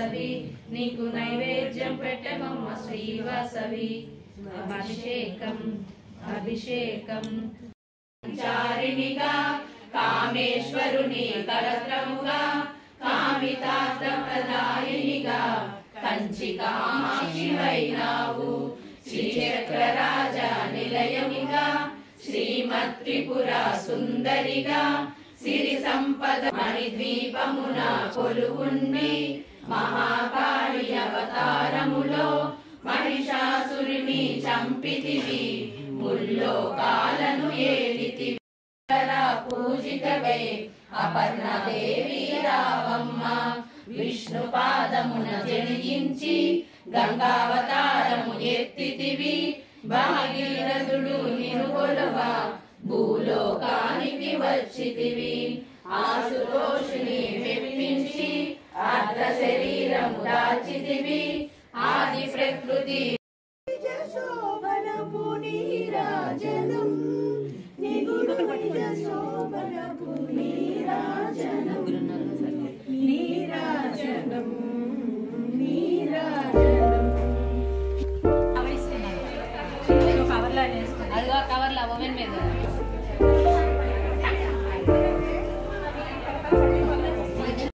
వాసవి నీకు నైవేద్యం పెట్టమమ్మ శ్రీవాసవి అభిషేకం అభిషేకం చారిణిగా కామేశ్వరుని కరత్రముగా కామితార్థప్రదాయినిగా కంచి కామాక్షివైనావు శ్రీచక్రరాజ నిలయముగా శ్రీమత్రిపుర సుందరిగా సిరి సంపద మణిద్వీపమున కొలువుండి మహాకాళి అవతారములో మహిషాసురుని చంపితివి ముల్లోకాలను ఏలితివి పూజితవై అపర్ణదేవి రావమ్మ విష్ణు పాదమున జనించి గంగావతారము ఎత్తితివి భాగీరథుడు నిన్ను కొలువ భూలోకానికి వచ్చితివి ఆశుతోషుని మెప్పించి అర్ధ శరీరము దాచితివి ఆది ప్రకృతి శోభనపు నీరాజనం నిగుడు శోభనపు నీరాజనం నీరాజనం నీరాజనం కవర్లా ఓవెన్ మీద